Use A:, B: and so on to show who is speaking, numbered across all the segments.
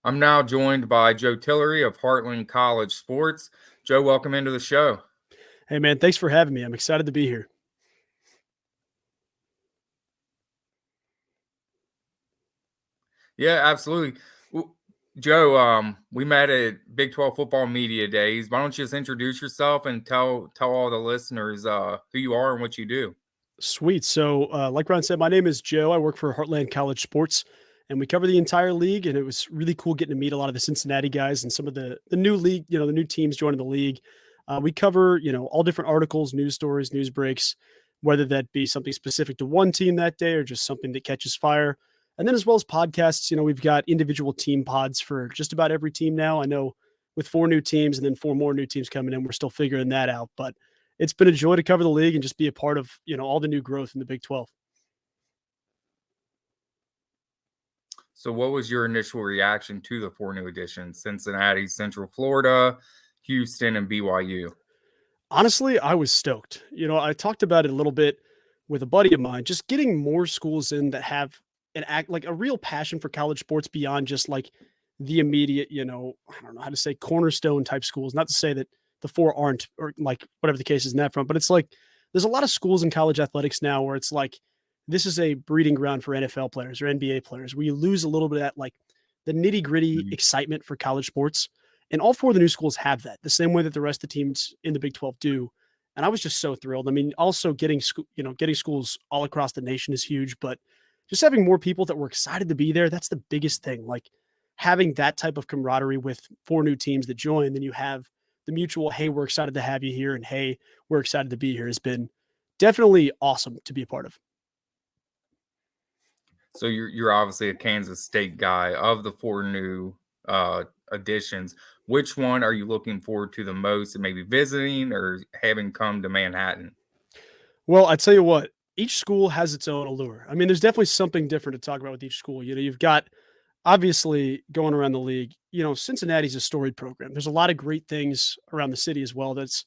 A: I'm now joined by Joe Tillery of Heartland College Sports. Joe, welcome into the show.
B: Hey, man, thanks for having me. I'm excited to be here.
A: Yeah, absolutely. Joe, we met at Big 12 Football Media Days. Why don't you just introduce yourself and tell all the listeners who you are and what you do?
B: Sweet. So, like Ron said, my name is Joe. I work for Heartland College Sports, and we cover the entire league. And it was really cool getting to meet a lot of the Cincinnati guys and some of the new league, the new teams joining the league. We cover, all different articles, news stories, news breaks, whether that be something specific to one team that day or just something that catches fire. And then as well as podcasts, we've got individual team pods for just about every team now. I know with 4 new teams and then 4 more new teams coming in, we're still figuring that out. But it's been a joy to cover the league and just be a part of, all the new growth in the Big 12.
A: So, what was your initial reaction to the 4 new additions? Cincinnati, Central Florida, Houston, and BYU.
B: Honestly, I was stoked. I talked about it a little bit with a buddy of mine, just getting more schools in that have an act like a real passion for college sports beyond just like the immediate, I don't know how to say cornerstone type schools. Not to say that the 4 aren't, or like whatever the case is in that front, but it's like there's a lot of schools in college athletics now where it's like this is a breeding ground for NFL players or NBA players where you lose a little bit of that like the nitty-gritty excitement for college sports. And all 4 of the new schools have that, the same way that the rest of the teams in the Big 12 do. And I was just so thrilled. I mean, also getting schools all across the nation is huge, but just having more people that were excited to be there, that's the biggest thing. Like having that type of camaraderie with 4 new teams that join, then you have the mutual, hey, we're excited to have you here, and hey, we're excited to be here, has been definitely awesome to be a part of.
A: So you're obviously a Kansas State guy. Of the 4 new additions, which one are you looking forward to the most, and maybe visiting or having come to Manhattan?
B: Well, I tell you what, each school has its own allure. I mean, there's definitely something different to talk about with each school. You've got obviously going around the league, Cincinnati's a storied program. There's a lot of great things around the city as well. It's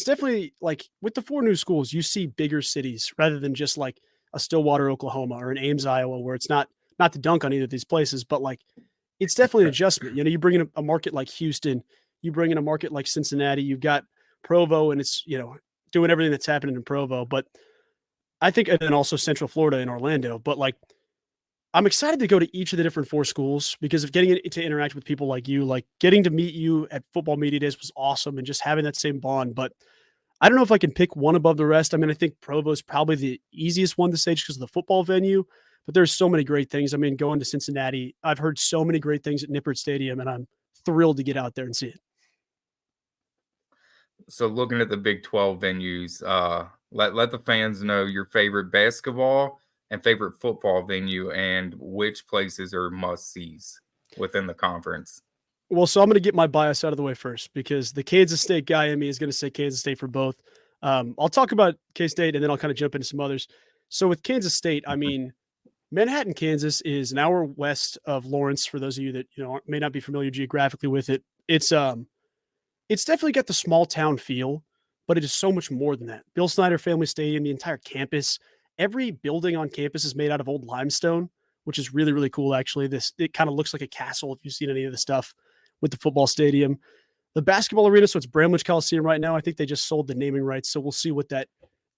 B: definitely like with the 4 new schools, you see bigger cities rather than just like a Stillwater, Oklahoma or an Ames, Iowa, where it's not to dunk on either of these places, but like it's definitely an adjustment. You bring in a market like Houston, you bring in a market like Cincinnati, you've got Provo, and it's doing everything that's happening in Provo. But I think, and then also Central Florida and Orlando. But like I'm excited to go to each of the different 4 schools because of getting to interact with people like you, like getting to meet you at football media days was awesome, and just having that same bond. But I don't know if I can pick one above the rest. I mean, I think Provo is probably the easiest one to say just because of the football venue, but there's so many great things. I mean, going to Cincinnati, I've heard so many great things at Nippert Stadium, and I'm thrilled to get out there and see it.
A: So looking at the Big 12 venues, let the fans know your favorite basketball and favorite football venue and which places are must-sees within the conference.
B: Well, so I'm going to get my bias out of the way first because the Kansas State guy in me is going to say Kansas State for both. I'll talk about K-State and then I'll kind of jump into some others. So with Kansas State, I mean, Manhattan, Kansas is an hour west of Lawrence. For those of you that may not be familiar geographically with it, it's definitely got the small town feel, but it is so much more than that. Bill Snyder Family Stadium, the entire campus, every building on campus is made out of old limestone, which is really, really cool. Actually, it kind of looks like a castle if you've seen any of the stuff with the football stadium. The basketball arena, so it's Bramlage Coliseum right now. I think they just sold the naming rights, so we'll see what that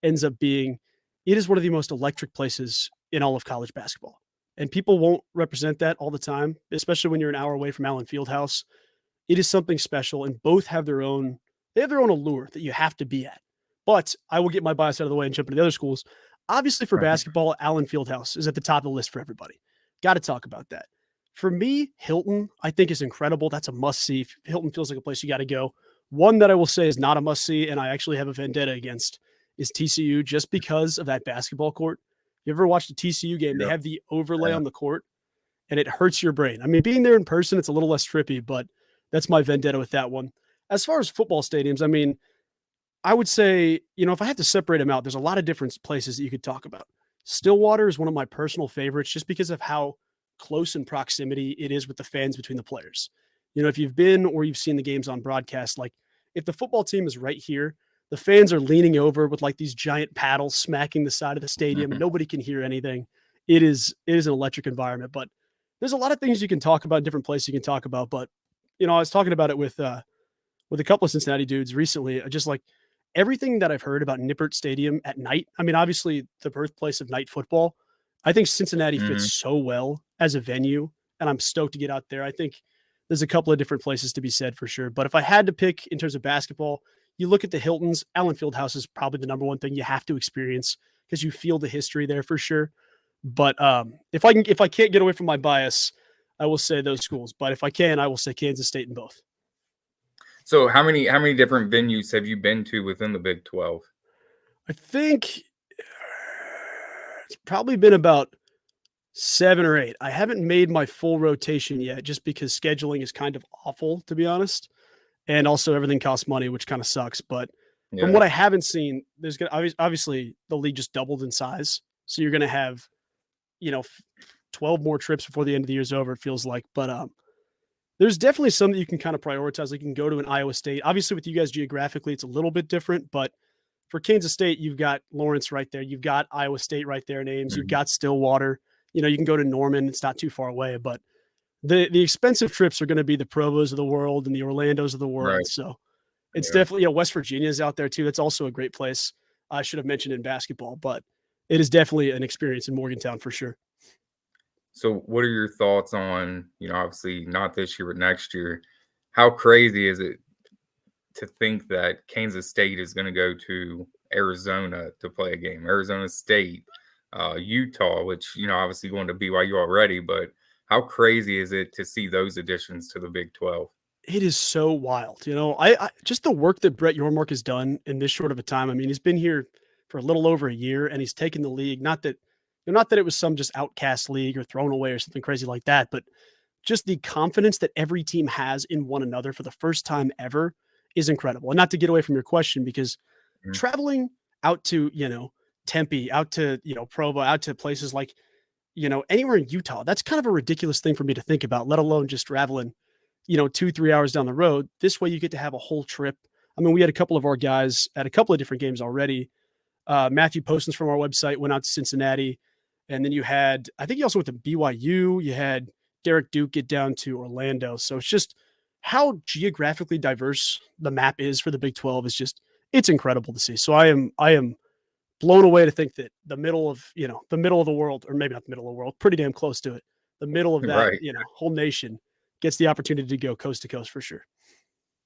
B: ends up being. It is one of the most electric places in all of college basketball, and people won't represent that all the time, especially when you're an hour away from Allen Fieldhouse. It is something special, and both have their own allure that you have to be at. But I will get my bias out of the way and jump into the other schools. Obviously, for
A: Right.
B: basketball, Allen Fieldhouse is at the top of the list for everybody. Got to talk about that. For me, Hilton, I think is incredible. That's a must see. Hilton feels like a place you got to go. One that I will say is not a must see, and I actually have a vendetta against is TCU just because of that basketball court. You ever watched a TCU game? They
A: Yep.
B: have the overlay
A: Yeah.
B: on the court, and it hurts your brain. I mean, being there in person, it's a little less trippy, but that's my vendetta with that one. As far as football stadiums, I mean, I would say, if I had to separate them out, there's a lot of different places that you could talk about. Stillwater is one of my personal favorites just because of how close in proximity it is with the fans between the players. If you've been or you've seen the games on broadcast, like if the football team is right here, the fans are leaning over with like these giant paddles smacking the side of the stadium and
A: Mhm.
B: nobody can hear anything. It is an electric environment, but there's a lot of things you can talk about, different places you can talk about, but I was talking about it with a couple of Cincinnati dudes recently. Just like everything that I've heard about Nippert Stadium at night. I mean, obviously the birthplace of night football. I think Cincinnati fits
A: Mhm.
B: so well as a venue, and I'm stoked to get out there. I think there's a couple of different places to be said for sure. But if I had to pick in terms of basketball, you look at the Hiltons, Allen Fieldhouse is probably the number one thing you have to experience because you feel the history there for sure. But if I can't get away from my bias, I will say those schools. But if I can, I will say Kansas State in both.
A: So how many different venues have you been to within the Big 12?
B: I think it's probably been about 7 or 8. I haven't made my full rotation yet just because scheduling is kind of awful, to be honest. And also everything costs money, which kind of sucks. But from
A: Yeah,
B: what I haven't seen, there's going to obviously the league just doubled in size. So you're going to have, you know, 12 more trips before the end of the year's over, it feels like. But there's definitely some that you can kind of prioritize. Like you can go to an Iowa State. Obviously, with you guys geographically, it's a little bit different, but for Kansas State, you've got Lawrence right there. You've got Iowa State right there in Ames. You've
A: mhm,
B: got Stillwater. You can go to Norman. It's not too far away, but the expensive trips are going to be the Provos of the world and the Orlandos of the world.
A: right,
B: So it's
A: yeah.
B: definitely, West Virginia's out there too. That's also a great place. I should have mentioned in basketball, but it is definitely an experience in Morgantown for sure.
A: So what are your thoughts on, obviously not this year, but next year? How crazy is it to think that Kansas State is gonna go to Arizona to play a game? Arizona State, Utah, which, obviously going to BYU already, but how crazy is it to see those additions to the Big 12?
B: It is so wild. I just the work that Brett Yormark has done in this short of a time. I mean, he's been here for a little over a year and he's taken the league. Not that it was some just outcast league or thrown away or something crazy like that, but just the confidence that every team has in one another for the first time ever is incredible. And not to get away from your question, because
A: Mhm.
B: traveling out to, Tempe, out to, Provo, out to places like, anywhere in Utah, that's kind of a ridiculous thing for me to think about, let alone just traveling 2-3 hours down the road. This way you get to have a whole trip. I mean, we had a couple of our guys at a couple of different games already. Matthew Postons from our website went out to Cincinnati. And then I think you also went to BYU. You had Derek Duke get down to Orlando. So it's just how geographically diverse the map is for the Big 12 is it's incredible to see. So I am blown away to think that the middle of the world, or maybe not the middle of the world, pretty damn close to it. The middle of that,
A: Right.
B: whole nation gets the opportunity to go coast to coast for sure.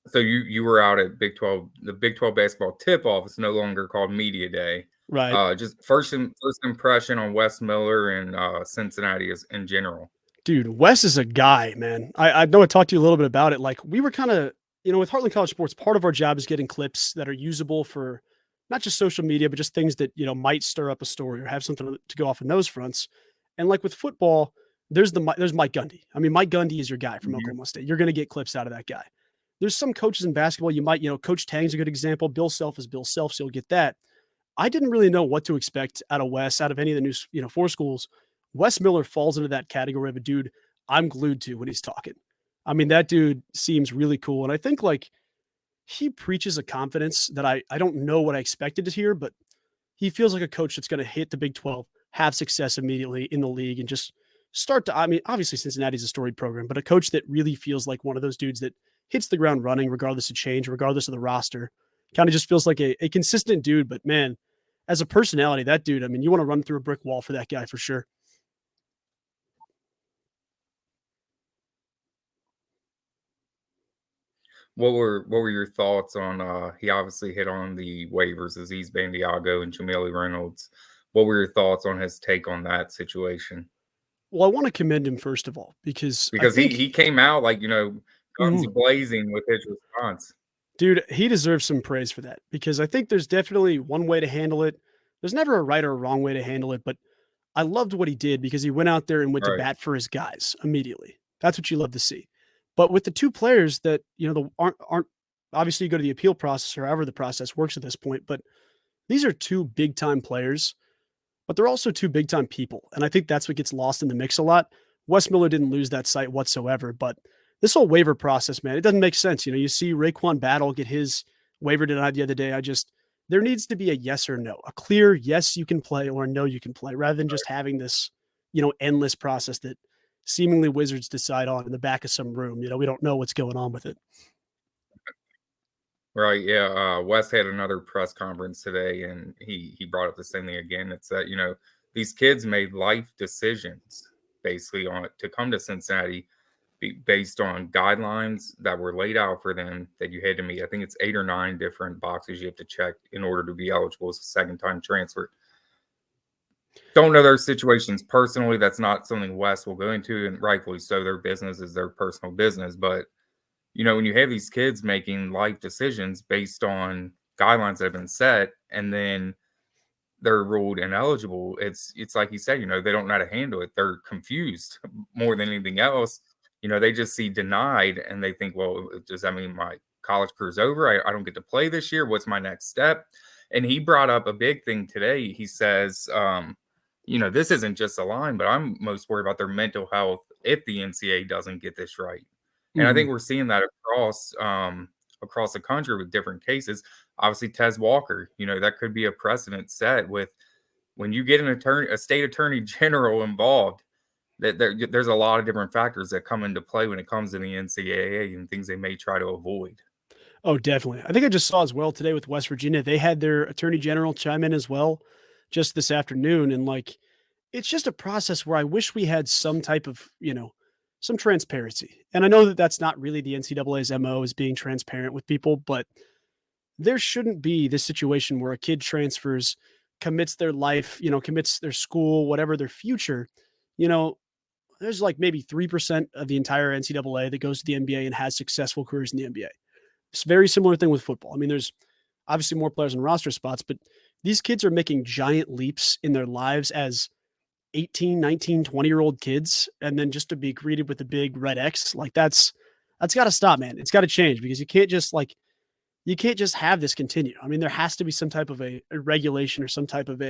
A: So you were out at Big 12, the Big 12 basketball tip-off. It's no longer called Media Day.
B: Right.
A: Just first impression on Wes Miller and Cincinnati as in general.
B: Dude, Wes is a guy, man. I know I talked to you a little bit about it. Like we were kind of, with Heartland College Sports, part of our job is getting clips that are usable for not just social media, but just things that, might stir up a story or have something to go off in those fronts. And like with football, there's Mike Gundy. I mean, Mike Gundy is your guy from
A: Mhm.
B: Oklahoma State. You're going to get clips out of that guy. There's some coaches in basketball you might, Coach Tang's a good example. Bill Self is Bill Self, so you'll get that. I didn't really know what to expect out of Wes, out of any of the new, four schools. Wes Miller falls into that category of a dude I'm glued to when he's talking. I mean, that dude seems really cool. And I think like he preaches a confidence that I don't know what I expected to hear, but he feels like a coach that's going to hit the Big 12, have success immediately in the league, and just start to. I mean, obviously Cincinnati's a storied program, but a coach that really feels like one of those dudes that hits the ground running, regardless of change, regardless of the roster. Kind of just feels like a consistent dude. But man, as a personality, that dude, I mean, you want to run through a brick wall for that guy for sure.
A: What were your thoughts on he obviously hit on the waivers, Aziz Bandiago and Jamili Reynolds. What were your thoughts on his take on that situation?
B: Well, I want to commend him first of all because I
A: Because he
B: think,
A: he came out like, guns
B: mhm,
A: blazing with his response.
B: dude, he deserves some praise for that because I think there's definitely one way to handle it. There's never a right or a wrong way to handle it, but I loved what he did because he went out there and went to
A: Right.
B: bat for his guys immediately. That's what you love to see. But with the two players that aren't obviously you go to the appeal process or however the process works at this point, but these are two big time players, but they're also two big time people. And I think that's what gets lost in the mix a lot. Wes Miller didn't lose that sight whatsoever, but this whole waiver process, man, it doesn't make sense. You see Raekwon Battle get his waiver denied the other day. There needs to be a yes or no, a clear yes, you can play or a no, you can play rather than just having this, endless process that seemingly wizards decide on in the back of some room. We don't know what's going on with it.
A: Right. Yeah. Wes had another press conference today, and he brought up the same thing again. It's that these kids made life decisions basically on to come to Cincinnati based on guidelines that were laid out for them that you had to meet. I think it's 8 or 9 different boxes you have to check in order to be eligible as a second time transfer. Don't know their situations personally. That's not something Wes will go into, and rightfully so. Their business is their personal business, but when you have these kids making life decisions based on guidelines that have been set, and then they're ruled ineligible, it's like you said, they don't know how to handle it. They're confused more than anything else. They just see denied and they think, well, does that mean my college career's over? I don't get to play this year. What's my next step? And he brought up a big thing today. He says, this isn't just a line, but I'm most worried about their mental health if the NCAA doesn't get this right. And I think we're seeing that across the country with different cases. Obviously, Tez Walker, that could be a precedent set with when you get a state attorney general involved. That there's a lot of different factors that come into play when it comes to the NCAA and things they may try to avoid.
B: Oh, definitely. I think I just saw as well today with West Virginia. They had their attorney general chime in as well just this afternoon. And it's just a process where I wish we had some type of, some transparency. And I know that that's not really the NCAA's MO, is being transparent with people, but there shouldn't be this situation where a kid transfers, commits their life, commits their school, whatever their future. You know, there's like maybe 3% of the entire NCAA that goes to the NBA and has successful careers in the NBA. It's a very similar thing with football. I mean, there's obviously more players in roster spots, but these kids are making giant leaps in their lives as 18, 19, 20-year-old kids. And then just to be greeted with a big red X, that's got to stop, man. It's got to change, because you can't just have this continue. I mean, there has to be some type of a regulation or some type of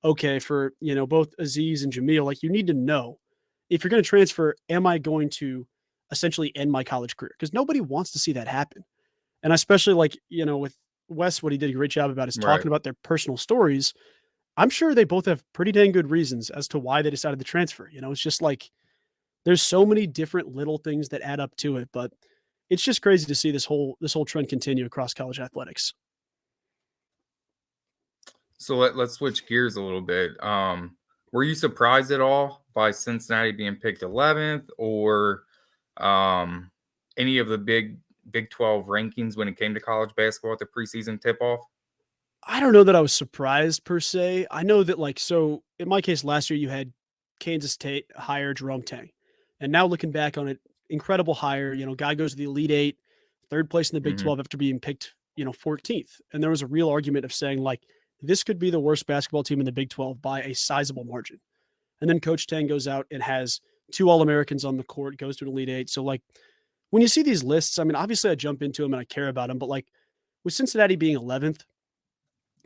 B: okay, for, both Aziz and Jamil, you need to know, if you're going to transfer, am I going to essentially end my college career? Because nobody wants to see that happen. And especially with Wes, what he did a great job about is
A: Right.
B: talking about their personal stories. I'm sure they both have pretty dang good reasons as to why they decided to transfer. It's just there's so many different little things that add up to it, but it's just crazy to see this whole trend continue across college athletics.
A: So let's switch gears a little bit. Were you surprised at all by Cincinnati being picked 11th, or um, any of the Big 12 rankings when it came to college basketball at the preseason tip-off?
B: I don't know that I was surprised per se. I know that so in my case last year you had Kansas State hire Jerome Tang. And now looking back on it, incredible hire, guy goes to the Elite 8, third place in the Big
A: Mhm.
B: 12 after being picked, 14th. And there was a real argument of saying this could be the worst basketball team in the Big 12 by a sizable margin. And then Coach Tang goes out and has 2 All-Americans on the court, goes to an Elite 8. So when you see these lists, I mean, obviously I jump into them and I care about them, but with Cincinnati being 11th,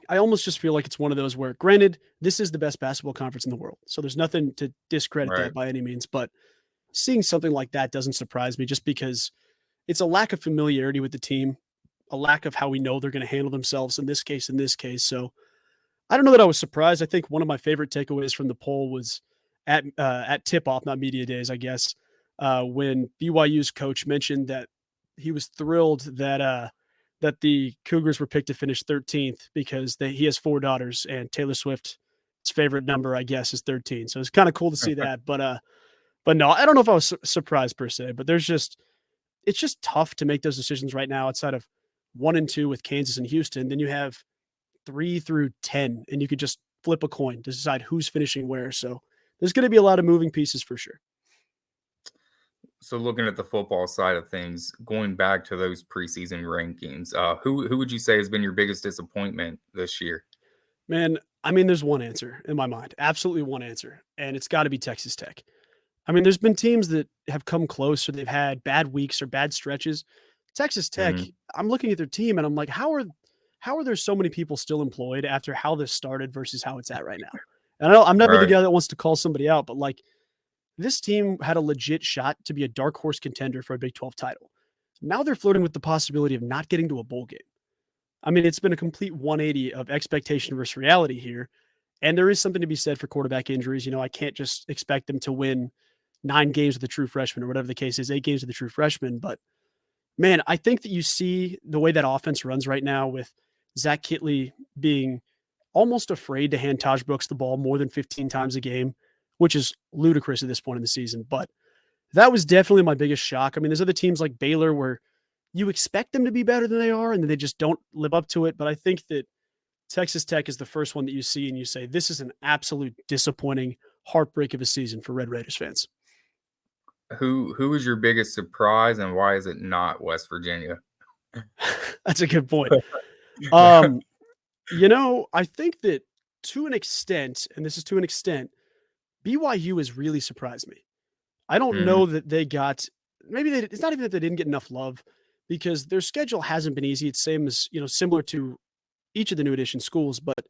B: I almost just feel like it's one of those where, granted, this is the best basketball conference in the world. So there's nothing to discredit
A: Right.
B: that by any means, but seeing something like that doesn't surprise me, just because it's a lack of familiarity with the team, a lack of how we know they're going to handle themselves in this case. So I don't know that I was surprised. I think one of my favorite takeaways from the poll was at tip off, not media days, I guess, when BYU's coach mentioned that he was thrilled that the Cougars were picked to finish 13th because he has 4 daughters, and Taylor Swift's favorite number, I guess, is 13. So it's kind of cool to see that. But no, I don't know if I was surprised per se. But it's just tough to make those decisions right now outside of 1 and 2 with Kansas and Houston. Then you have 3 through 10, and you could just flip a coin to decide who's finishing where. So there's going to be a lot of moving pieces for sure.
A: So looking at the football side of things, going back to those preseason rankings, who would you say has been your biggest disappointment this year?
B: Man, I mean, there's one answer in my mind, absolutely one answer, and it's got to be Texas Tech. I mean, there's been teams that have come close, or they've had bad weeks or bad stretches. Texas Tech,
A: Mhm.
B: I'm looking at their team and I'm like, how are there so many people still employed after how this started versus how it's at right now? And I know I'm never the
A: Right.
B: guy that wants to call somebody out, but this team had a legit shot to be a dark horse contender for a Big 12 title. Now they're flirting with the possibility of not getting to a bowl game. I mean, it's been a complete 180 of expectation versus reality here. And there is something to be said for quarterback injuries. I can't just expect them to win 9 games with a true freshman or whatever the case is, 8 games with a true freshman. But man, I think that you see the way that offense runs right now with Zach Kitley being almost afraid to hand Taj Brooks the ball more than 15 times a game, which is ludicrous at this point in the season. But that was definitely my biggest shock. I mean, there's other teams like Baylor where you expect them to be better than they are, and then they just don't live up to it. But I think that Texas Tech is the first one that you see and you say, this is an absolute disappointing heartbreak of a season for Red Raiders fans.
A: Who was your biggest surprise, and why is it not West Virginia?
B: That's a good point. I think that to an extent, and this is to an extent, BYU has really surprised me. I don't know that they got it's not even that they didn't get enough love because their schedule hasn't been easy. It's same as, similar to each of the new edition schools, but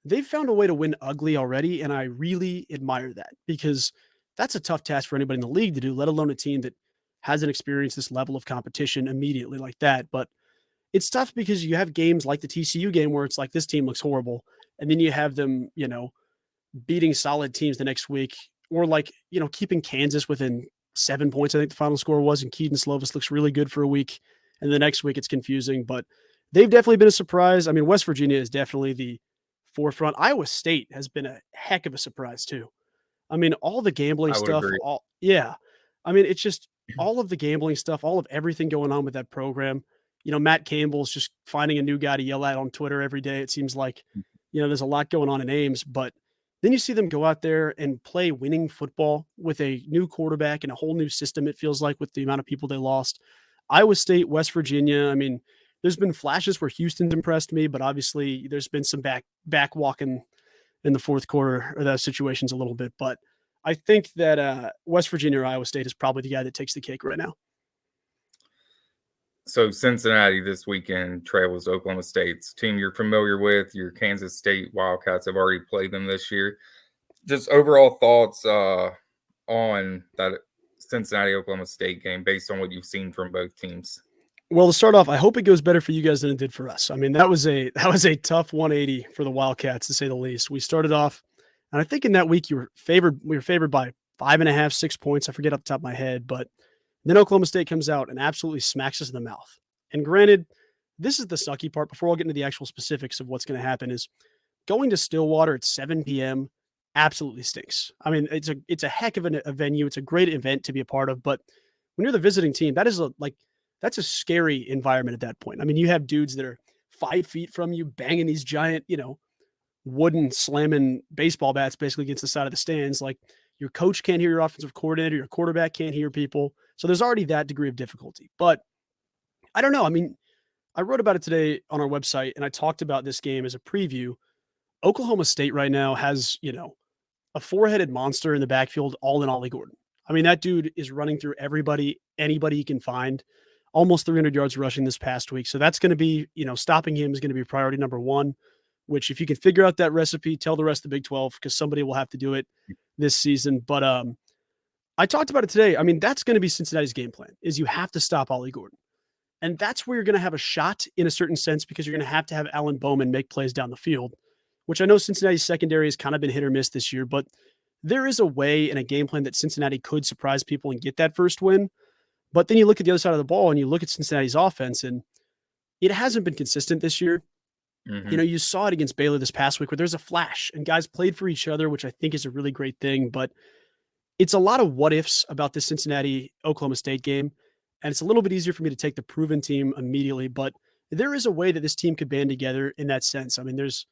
B: they've found a way to win ugly already. And I really admire that because that's a tough task for anybody in the league to do, let alone a team that hasn't experienced this level of competition immediately like that. But it's tough because you have games like the TCU game where it's like, this team looks horrible. And then you have them, beating solid teams the next week, or like, keeping Kansas within 7 points. I think the final score was, and Keaton Slovis looks really good for a week. And the next week it's confusing, but they've definitely been a surprise. I mean, West Virginia is definitely the forefront. Iowa State has been a heck of a surprise too. I mean, all the gambling
A: I would
B: stuff,
A: agree.
B: I mean, it's just all of the gambling stuff, all of everything going on with that program. Matt Campbell's just finding a new guy to yell at on Twitter every day. It seems like, there's a lot going on in Ames, but then you see them go out there and play winning football with a new quarterback and a whole new system, it feels like, with the amount of people they lost. Iowa State, West Virginia, I mean, there's been flashes where Houston's impressed me, but obviously there's been some back walking in the fourth quarter of those situations a little bit. But I think that West Virginia or Iowa State is probably the guy that takes the cake right now.
A: So Cincinnati this weekend travels to Oklahoma State's team you're familiar with. Your Kansas State Wildcats have already played them this year. Just overall thoughts on that Cincinnati Oklahoma State game based on what you've seen from both teams.
B: Well, to start off, I hope it goes better for you guys than it did for us. I mean, that was a tough 180 for the Wildcats, to say the least. We started off, and I think in that week we were favored by 5.5, 6 points. I forget off the top of my head, but then Oklahoma State comes out and absolutely smacks us in the mouth. And granted, this is the sucky part. Before I'll get into the actual specifics of what's going to happen, is going to Stillwater at 7 p.m. absolutely stinks. I mean, it's a heck of a venue. It's a great event to be a part of, but when you're the visiting team, that's a scary environment at that point. I mean, you have dudes that are 5 feet from you banging these giant, wooden slamming baseball bats basically against the side of the stands. Like, your coach can't hear your offensive coordinator, your quarterback can't hear people. So there's already that degree of difficulty. But I don't know. I mean, I wrote about it today on our website, and I talked about this game as a preview. Oklahoma State right now has, a four-headed monster in the backfield, all in Ollie Gordon. I mean, that dude is running through anybody he can find. Almost 300 yards rushing this past week. So that's going to be, stopping him is going to be priority number one, which if you can figure out that recipe, tell the rest of the Big 12, because somebody will have to do it this season. But I talked about it today. I mean, that's going to be Cincinnati's game plan, is you have to stop Ollie Gordon. And that's where you're going to have a shot in a certain sense, because you're going to have Alan Bowman make plays down the field, which I know Cincinnati's secondary has kind of been hit or miss this year, but there is a way and a game plan that Cincinnati could surprise people and get that first win. But then you look at the other side of the ball and you look at Cincinnati's offense, and it hasn't been consistent this year.
A: Mm-hmm.
B: You saw it against Baylor this past week where there's a flash and guys played for each other, which I think is a really great thing. But it's a lot of what ifs about this Cincinnati Oklahoma State game. And it's a little bit easier for me to take the proven team immediately, but there is a way that this team could band together in that sense. I mean, there's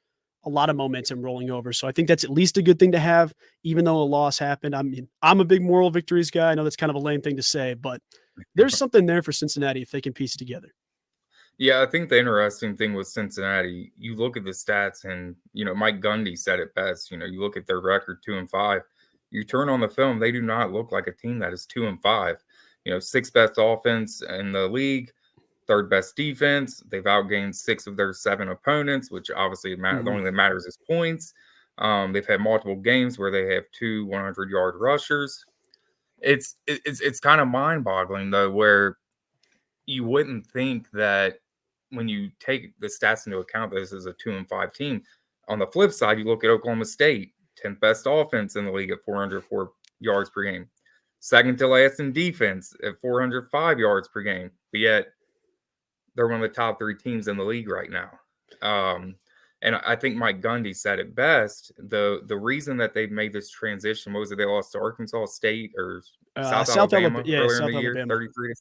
B: a lot of momentum rolling over. So I think that's at least a good thing to have, even though a loss happened. I mean, I'm a big moral victories guy. I know that's kind of a lame thing to say, but there's something there for Cincinnati if they can piece it together.
A: Yeah, I think the interesting thing with Cincinnati, you look at the stats, and Mike Gundy said it best. You look at their record, 2-5. You turn on the film, they do not look like a team that is 2-5. Sixth best offense in the league, third best defense. They've outgained 6 of their 7 opponents, which obviously the only thing that matters is points. They've had multiple games where they have 2 100-yard rushers. It's kind of mind-boggling though, where you wouldn't think that when you take the stats into account that this is a 2-5 team. On the flip side, you look at Oklahoma State, 10th best offense in the league at 404 yards per game. second to last in defense at 405 yards per game. But yet they're one of the top 3 teams in the league right now. And I think Mike Gundy said it best. The reason that they've made this transition, what was it? They lost to Arkansas State or South Alabama
B: Yeah,
A: earlier in
B: South
A: the year,
B: Alabama.
A: 33 to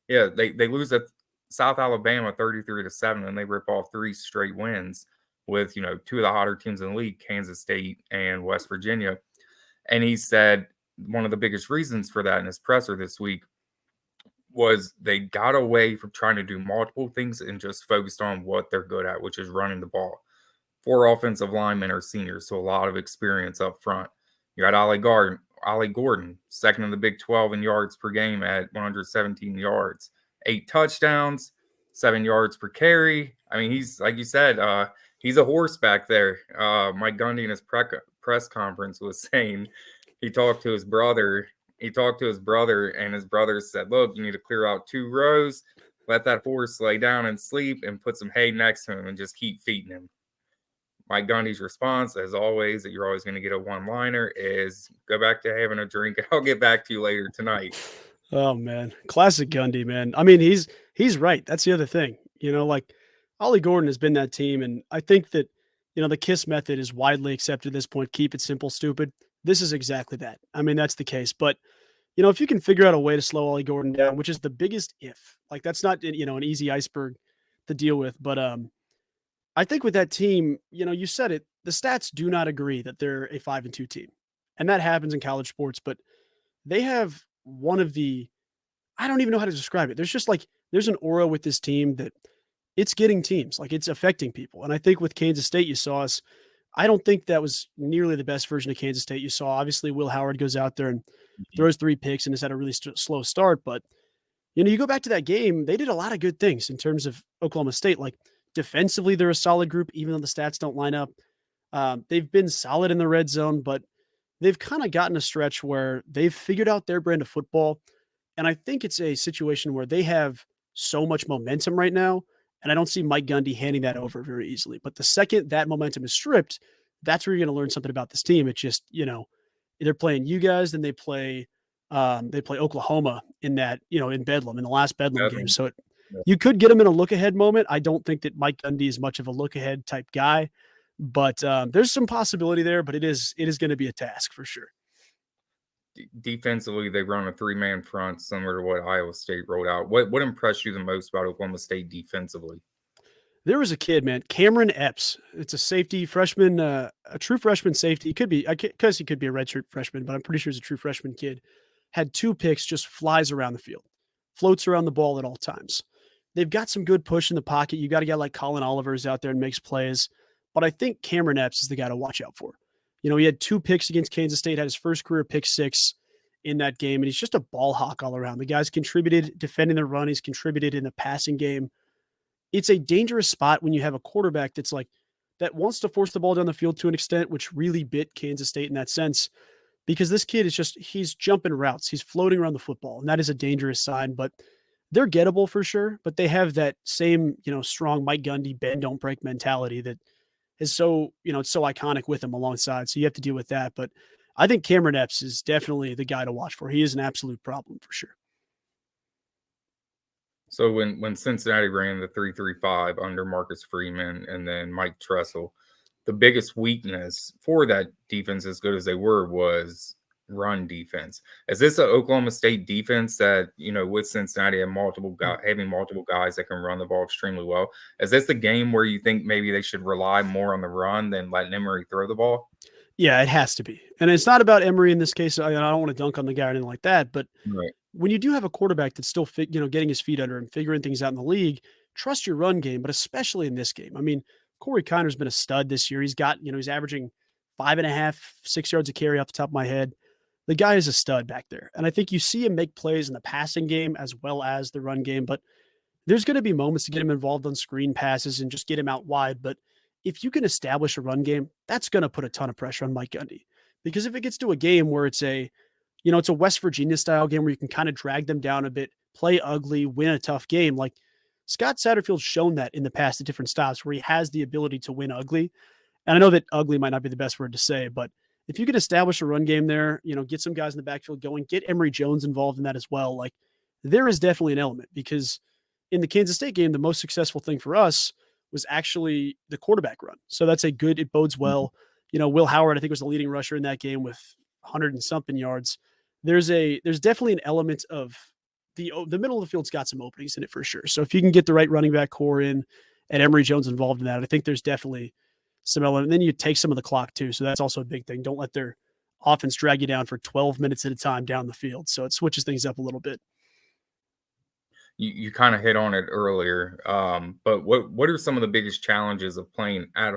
A: 7. Yeah, they lose at South Alabama 33 to 7, and they rip off 3 straight wins with 2 of the hotter teams in the league, Kansas State and West Virginia. And he said one of the biggest reasons for that in his presser this week was they got away from trying to do multiple things and just focused on what they're good at, which is running the ball. 4 offensive linemen are seniors, so a lot of experience up front. You had Ollie Gordon, second in the Big 12 in yards per game at 117 yards, 8 touchdowns, 7 yards per carry. I mean, he's, like you said, he's a horse back there. Mike Gundy in his press conference was saying he talked to his brother, and his brother said, look, you need to clear out 2 rows, let that horse lay down and sleep, and put some hay next to him and just keep feeding him. Mike Gundy's response, as always, that you're always going to get a one-liner, is go back to having a drink. I'll get back to you later tonight.
B: Oh man, classic Gundy, man. I mean, he's right. That's the other thing. Like Ollie Gordon has been that team, and I think that the KISS method is widely accepted at this point. Keep it simple, stupid. This is exactly that. I mean, that's the case. But if you can figure out a way to slow Ollie Gordon down, which is the biggest if, like that's not an easy iceberg to deal with. But I think with that team, you said it, the stats do not agree that they're a 5-2 team. And that happens in college sports, but they have one of the, I don't even know how to describe it. There's an aura with this team that it's getting teams, like it's affecting people. And I think with Kansas State, you saw us. I don't think that was nearly the best version of Kansas State you saw. Obviously, Will Howard goes out there and throws 3 picks and has had a really slow start. But, you go back to that game, they did a lot of good things in terms of Oklahoma State. Like defensively, they're a solid group, even though the stats don't line up. They've been solid in the red zone, but they've kind of gotten a stretch where they've figured out their brand of football. And I think it's a situation where they have so much momentum right now. And I don't see Mike Gundy handing that over very easily. But the second that momentum is stripped, that's where you're going to learn something about this team. It's just, they're playing you guys, then they play Oklahoma in that, in Bedlam, in the last Bedlam game. So you could get them in a look ahead moment. I don't think that Mike Gundy is much of a look ahead type guy, but there's some possibility there, but it is going to be a task for sure.
A: Defensively, they run a 3-man front, similar to what Iowa State rolled out. What impressed you the most about Oklahoma State defensively?
B: There was a kid, man, Cameron Epps. It's a safety freshman, a true freshman safety. He could be, because he could be a redshirt freshman, but I'm pretty sure he's a true freshman kid. Had 2 picks, just flies around the field, floats around the ball at all times. They've got some good push in the pocket. You got a guy like Colin Oliver's out there and makes plays, but I think Cameron Epps is the guy to watch out for. He had 2 picks against Kansas State, had his first career pick 6 in that game, and he's just a ball hawk all around. The guy's contributed defending the run. He's contributed in the passing game. It's a dangerous spot when you have a quarterback that's like that wants to force the ball down the field to an extent, which really bit Kansas State in that sense, because this kid he's jumping routes. He's floating around the football, and that is a dangerous sign, but they're gettable for sure. But they have that same, strong Mike Gundy bend, don't break mentality that is so, it's so iconic with him alongside. So you have to deal with that. But I think Cameron Epps is definitely the guy to watch for. He is an absolute problem for sure.
A: So when Cincinnati ran the 3-3-5 under Marcus Freeman and then Mike Tressel, the biggest weakness for that defense, as good as they were, was run defense. Is this an Oklahoma State defense that, with Cincinnati having multiple guys that can run the ball extremely well? Is this the game where you think maybe they should rely more on the run than letting Emory throw the ball?
B: Yeah, it has to be. And it's not about Emory in this case. I don't want to dunk on the guy or anything like that, but
A: right.
B: When you do have a quarterback that's still getting his feet under and figuring things out in the league, trust your run game, but especially in this game. I mean, Corey Conner's been a stud this year. He's got, he's averaging 5.5, 6 yards a carry off the top of my head. The guy is a stud back there. And I think you see him make plays in the passing game as well as the run game, but there's going to be moments to get him involved on screen passes and just get him out wide. But if you can establish a run game, that's going to put a ton of pressure on Mike Gundy, because if it gets to a game where it's a West Virginia style game where you can kind of drag them down a bit, play ugly, win a tough game. Like Scott Satterfield's shown that in the past at different stops where he has the ability to win ugly. And I know that ugly might not be the best word to say, but if you could establish a run game there, get some guys in the backfield going, get Emory Jones involved in that as well. Like there is definitely an element because in the Kansas State game, the most successful thing for us was actually the quarterback run. So that's it bodes well. Will Howard, I think, was the leading rusher in that game with 100 and something yards. There's definitely an element of the middle of the field's got some openings in it for sure. So if you can get the right running back core in and Emory Jones involved in that, I think there's definitely some element. And then you take some of the clock too. So that's also a big thing. Don't let their offense drag you down for 12 minutes at a time down the field. So it switches things up a little bit.
A: You kind of hit on it earlier, but what are some of the biggest challenges of playing at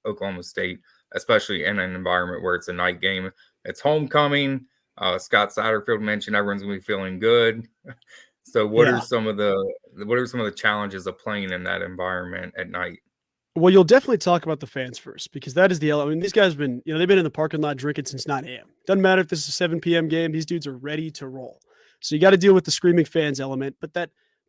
A: Oklahoma State, especially in an environment where it's a night game? It's homecoming. Scott Satterfield mentioned everyone's gonna be feeling good. So what are some of the challenges of playing in that environment at night?
B: Well, you'll definitely talk about the fans first because that is the element. I mean, these guys have been, they've been in the parking lot drinking since 9 a.m. Doesn't matter if this is a 7 p.m. game; these dudes are ready to roll. So you got to deal with the screaming fans element, but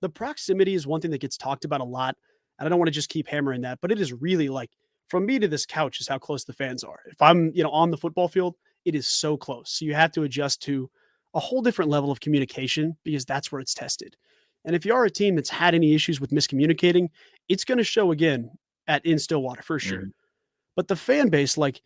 B: the proximity is one thing that gets talked about a lot. And I don't want to just keep hammering that, but it is really like from me to this couch is how close the fans are. If I'm, on the football field, it is so close. So you have to adjust to a whole different level of communication because that's where it's tested. And if you are a team that's had any issues with miscommunicating, it's going to show again in Stillwater for sure.
A: Mm-hmm.
B: But the fan base, like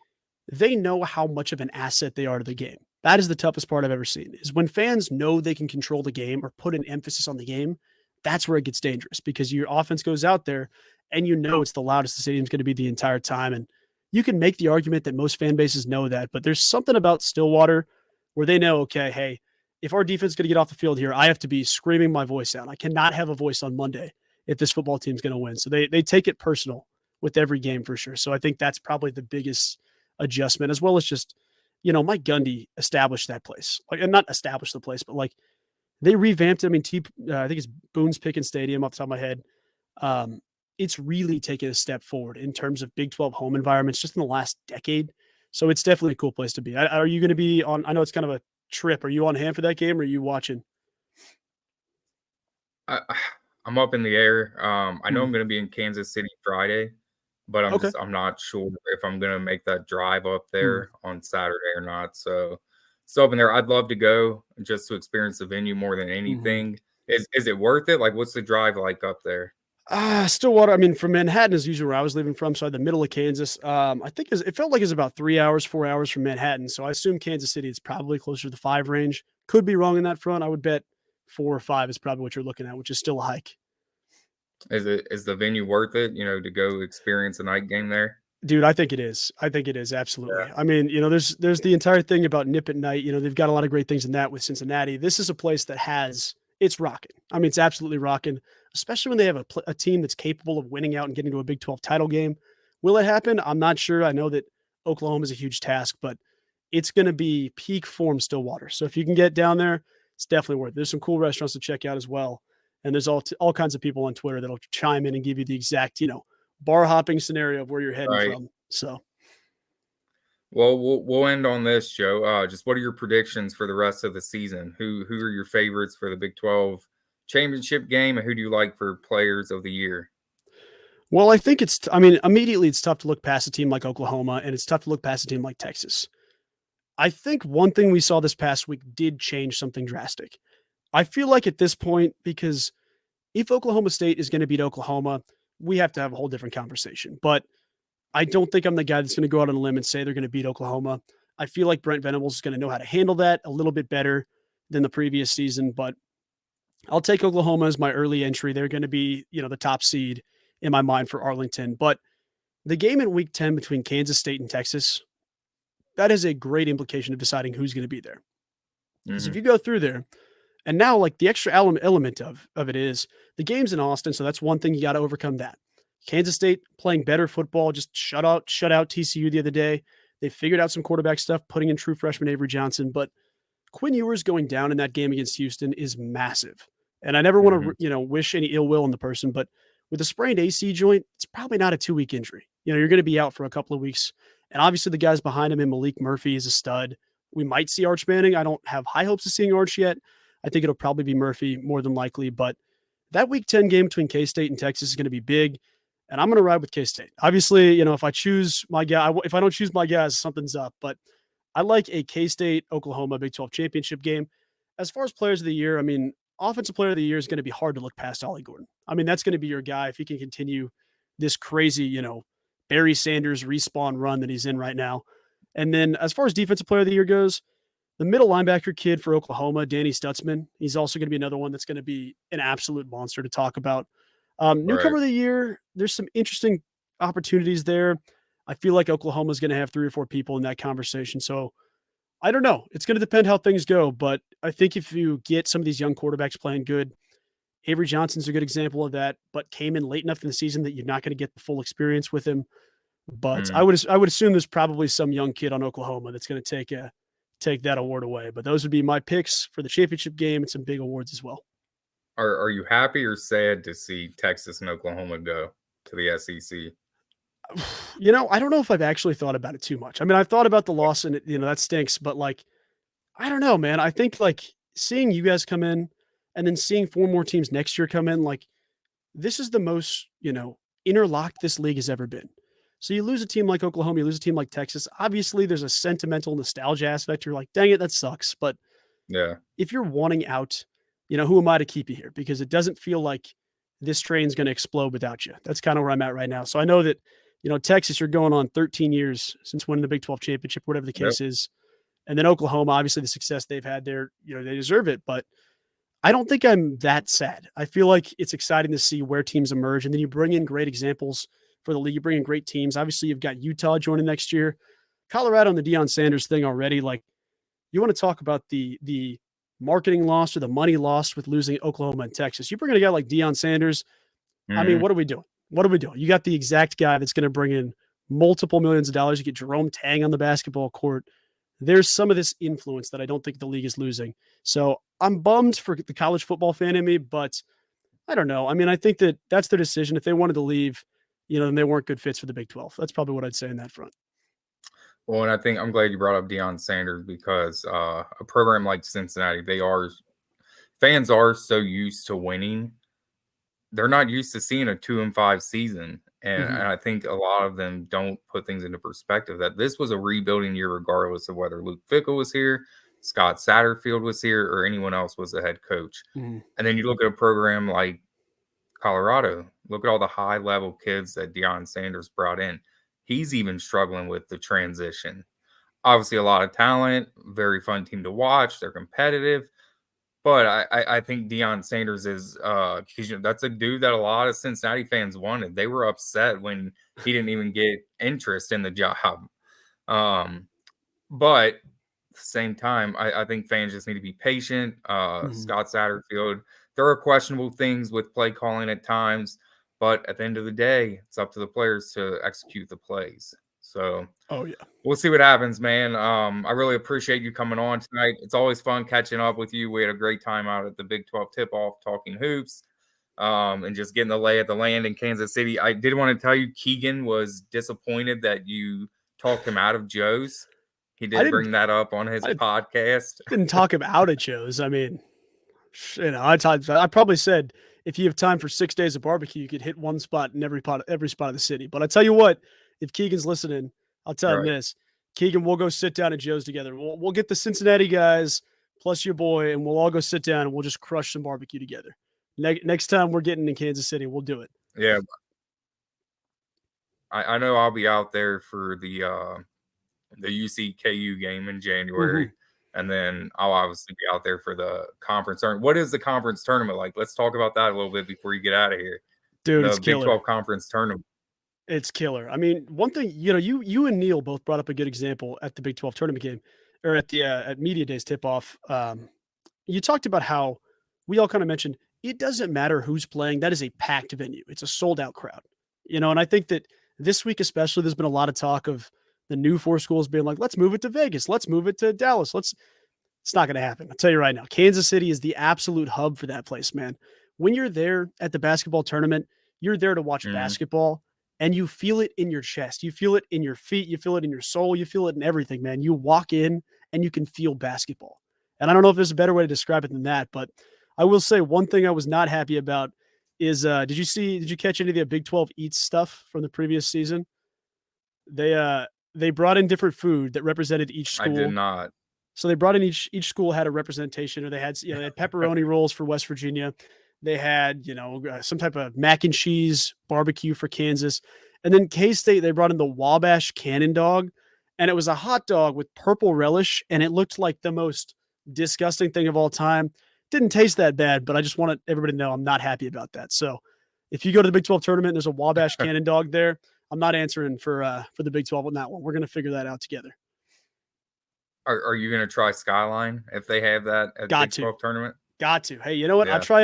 B: they know how much of an asset they are to the game. That is the toughest part I've ever seen is when fans know they can control the game or put an emphasis on the game. That's where it gets dangerous because your offense goes out there and it's the loudest the stadium's going to be the entire time. And you can make the argument that most fan bases know that, but there's something about Stillwater where they know, okay, hey, if our defense is going to get off the field here, I have to be screaming my voice out. I cannot have a voice on Monday if this football team's going to win. So they take it personal with every game for sure. So I think that's probably the biggest adjustment, as well as just, Mike Gundy established that place. Like, and not established the place, but like they revamped it. I mean, I think it's Boone's Pickens Stadium off the top of my head. It's really taken a step forward in terms of Big 12 home environments just in the last decade. So it's definitely a cool place to be. Are you going to be on? I know it's kind of a trip. Are you on hand for that game or are you watching?
A: I'm up in the air. I know I'm going to be in Kansas City Friday, but I'm not sure if I'm going to make that drive up there on Saturday or not. So up in there, I'd love to go just to experience the venue more than anything. Is it worth it? Like, what's the drive like up there?
B: Stillwater. I mean, from Manhattan is usually where I was leaving from, so the middle of Kansas. I think it felt like it's about 3 hours, 4 hours from Manhattan. So I assume Kansas City is probably closer to the 5 range. Could be wrong in that front. I would bet 4 or 5 is probably what you're looking at, which is still a hike.
A: Is the venue worth it? To go experience a night game there.
B: Dude, I think it is. Absolutely. Yeah. I mean, there's the entire thing about Nip at Night. They've got a lot of great things in that with Cincinnati. This is a place that it's rocking. I mean, it's absolutely rocking, especially when they have a team that's capable of winning out and getting to a Big 12 title game. Will it happen? I'm not sure. I know that Oklahoma is a huge task, but it's going to be peak form Stillwater. So if you can get down there, it's definitely worth it. There's some cool restaurants to check out as well. And there's all kinds of people on Twitter that'll chime in and give you the exact, bar hopping scenario of where you're heading from. So,
A: well, we'll end on this, Joe. Just what are your predictions for the rest of the season? Who are your favorites for the Big 12 championship game, and who do you like for players of the year?
B: Well, I think immediately it's tough to look past a team like Oklahoma, and it's tough to look past a team like Texas. I think one thing we saw this past week did change something drastic. I feel like at this point, because if Oklahoma State is going to beat Oklahoma, we have to have a whole different conversation. But I don't think I'm the guy that's going to go out on a limb and say they're going to beat Oklahoma. I feel like Brent Venables is going to know how to handle that a little bit better than the previous season, but I'll take Oklahoma as my early entry. They're going to be, the top seed in my mind for Arlington. But the game in week 10 between Kansas State and Texas, that is a great implication of deciding who's going to be there. Because if you go through there, and now like the extra element of it is the game's in Austin, so that's one thing you got to overcome that. Kansas State playing better football, just shut out TCU the other day. They figured out some quarterback stuff, putting in true freshman Avery Johnson, but Quinn Ewers going down in that game against Houston is massive. And I never want to, wish any ill will on the person, but with a sprained AC joint, it's probably not a 2-week injury. You're going to be out for a couple of weeks. And obviously the guys behind him, and Malik Murphy is a stud. We might see Arch Manning. I don't have high hopes of seeing Arch yet. I think it'll probably be Murphy more than likely, but that week 10 game between K-State and Texas is going to be big. And I'm going to ride with K-State. Obviously, if I choose my guy, if I don't choose my guys, something's up, but I like a K-State Oklahoma Big 12 championship game. As far as players of the year, I mean, offensive player of the year is going to be hard to look past Ollie Gordon. I mean, that's going to be your guy if he can continue this crazy, Barry Sanders respawn run that he's in right now. And then as far as defensive player of the year goes, the middle linebacker kid for Oklahoma, Danny Stutzman, he's also going to be another one that's going to be an absolute monster to talk about.
A: Right.
B: Newcomer of the year, there's some interesting opportunities there. I feel like Oklahoma is going to have 3 or 4 people in that conversation. So I don't know. It's going to depend how things go, but I think if you get some of these young quarterbacks playing good, Avery Johnson's a good example of that, but came in late enough in the season that you're not going to get the full experience with him. But
A: Mm.
B: I would assume there's probably some young kid on Oklahoma that's going to take that award away. But those would be my picks for the championship game and some big awards as well.
A: Are you happy or sad to see Texas and Oklahoma go to the SEC?
B: I don't know if I've actually thought about it too much. I mean, I've thought about the loss and that stinks, but like, I don't know, man. I think like seeing you guys come in and then seeing 4 more teams next year come in, like this is the most, interlocked this league has ever been. So you lose a team like Oklahoma, you lose a team like Texas. Obviously, there's a sentimental nostalgia aspect. You're like, dang it, that sucks. But
A: Yeah.
B: if you're wanting out, who am I to keep you here? Because it doesn't feel like this train's going to explode without you. That's kind of where I'm at right now. So I know that, Texas, you're going on 13 years since winning the Big 12 championship, whatever the
A: Yep.
B: case is. And then Oklahoma, obviously the success they've had there, they deserve it. But I don't think I'm that sad. I feel like it's exciting to see where teams emerge. And then you bring in great examples for the league. You bring in great teams. Obviously, you've got Utah joining next year. Colorado and the Deion Sanders thing already. Like, you want to talk about the marketing loss or the money lost with losing Oklahoma and Texas. You bring in a guy like Deion Sanders. I mean,
A: Mhm.
B: what are we doing? What are we doing? You got the exact guy that's going to bring in multiple millions of dollars. You get Jerome Tang on the basketball court. There's some of this influence that I don't think the league is losing. So I'm bummed for the college football fan in me, but I don't know. I mean, I think that that's their decision. If they wanted to leave, then they weren't good fits for the Big 12. That's probably what I'd say in that front.
A: Well, and I think I'm glad you brought up Deion Sanders because a program like Cincinnati, fans are so used to winning. They're not used to seeing a 2-5 season. And I think a lot of them don't put things into perspective that this was a rebuilding year, regardless of whether Luke Fickell was here, Scott Satterfield was here, or anyone else was the head coach.
B: Mhm.
A: And then you look at a program like Colorado, look at all the high level kids that Deion Sanders brought in. He's even struggling with the transition. Obviously, a lot of talent, very fun team to watch. They're competitive. But I think Deion Sanders is that's a dude that a lot of Cincinnati fans wanted. They were upset when he didn't even get interest in the job. Um, but at the same time, I think fans just need to be patient.
B: Mhm.
A: Scott Satterfield, there are questionable things with play calling at times, but at the end of the day, it's up to the players to execute the plays. So
B: Oh yeah.
A: we'll see what happens, man. I really appreciate you coming on tonight. It's always fun catching up with you. We had a great time out at the Big 12 tip-off talking hoops, and just getting the lay of the land in Kansas City. I did want to tell you Keegan was disappointed that you talked him out of Joe's. He
B: I
A: did
B: didn't
A: bring that up on his
B: I
A: podcast.
B: didn't talk him out of shows. I mean, I probably said if you have time for 6 days of barbecue, you could hit one spot in every spot of the city. But I tell you what, if Keegan's listening, I'll tell him
A: Right.
B: this: Keegan, we'll go sit down at Joe's together. We'll get the Cincinnati guys plus your boy, and we'll all go sit down and we'll just crush some barbecue together. Next time we're getting in Kansas City, we'll do it.
A: Yeah, I know I'll be out there for the UC-KU game in January,
B: Mhm.
A: and then I'll obviously be out there for the conference tournament. What is the conference tournament like? Let's talk about that a little bit before you get out of here.
B: Dude,
A: The
B: it's
A: Big
B: killer.
A: 12 conference tournament.
B: It's killer. I mean, one thing, you and Neil both brought up a good example at the Big 12 tournament game or at the at Media Days tip off. You talked about how we all kind of mentioned it doesn't matter who's playing. That is a packed venue. It's a sold out crowd. And I think that this week especially there's been a lot of talk of the new 4 schools being like, let's move it to Vegas, let's move it to Dallas. It's not going to happen. I'll tell you right now. Kansas City is the absolute hub for that place, man. When you're there at the basketball tournament, you're there to watch
A: Mhm.
B: basketball and you feel it in your chest. You feel it in your feet. You feel it in your soul. You feel it in everything, man. You walk in and you can feel basketball. And I don't know if there's a better way to describe it than that, but I will say one thing I was not happy about is did you catch any of the Big 12 Eats stuff from the previous season? They they brought in different food that represented each
A: I did
B: school.
A: not.
B: So they brought in each school had a representation, or they had they had pepperoni rolls for West Virginia. They had some type of mac and cheese barbecue for Kansas, and then K State they brought in the Wabash Cannon Dog, and it was a hot dog with purple relish, and it looked like the most disgusting thing of all time. Didn't taste that bad, but I just wanted everybody to know I'm not happy about that. So if you go to the Big 12 tournament, and there's a Wabash Cannon Dog there. I'm not answering for the Big 12 on that one. We're going to figure that out together.
A: Are you going to try Skyline if they have that at the Big 12 tournament?
B: Got to. Hey, you know what? Yeah. I'll try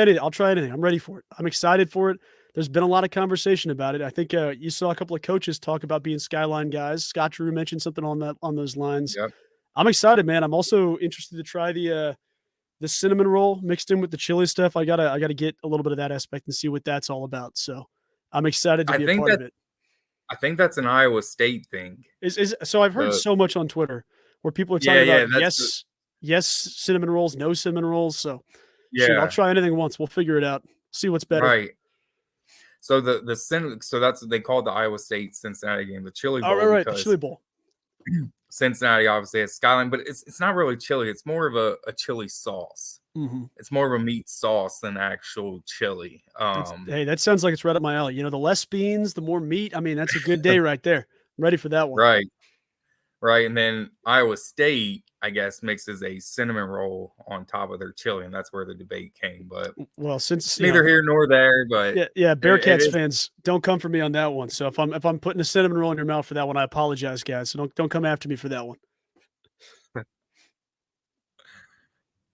B: anything. I'm ready for it. I'm excited for it. There's been a lot of conversation about it. I think you saw a couple of coaches talk about being Skyline guys. Scott Drew mentioned something on those lines.
A: Yep.
B: I'm excited, man. I'm also interested to try the cinnamon roll mixed in with the chili stuff. I gotta get a little bit of that aspect and see what that's all about. So I'm excited to be a part of it.
A: I think that's an Iowa State thing.
B: So I've heard so much on Twitter where people are talking about yes cinnamon rolls, no cinnamon rolls. So shoot, I'll try anything once. We'll figure it out. See what's better.
A: Right. So so that's what they called the Iowa State Cincinnati game, the Chili Bowl.
B: Oh, right, the Chili Bowl.
A: Cincinnati obviously has Skyline, but it's not really chili. It's more of a chili sauce.
B: Mm-hmm.
A: It's more of a meat sauce than actual chili.
B: Hey, that sounds like it's right up my alley. The less beans, the more meat. I mean, that's a good day right there. I'm ready for that one.
A: Right. And then Iowa State, I guess, mixes a cinnamon roll on top of their chili, and that's where the debate came. But
B: since
A: neither here nor there, but
B: Bearcats fans, don't come for me on that one. So if I'm putting a cinnamon roll in your mouth for that one, I apologize, guys. So don't come after me for that one.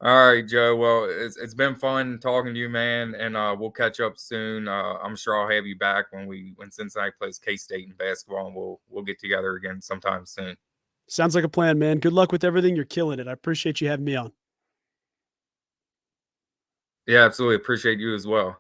A: All right, Joe. Well, it's been fun talking to you, man, and we'll catch up soon. I'm sure I'll have you back when Cincinnati plays K-State in basketball, and we'll get together again sometime soon.
B: Sounds like a plan, man. Good luck with everything. You're killing it. I appreciate you having me on.
A: Yeah, absolutely. Appreciate you as well.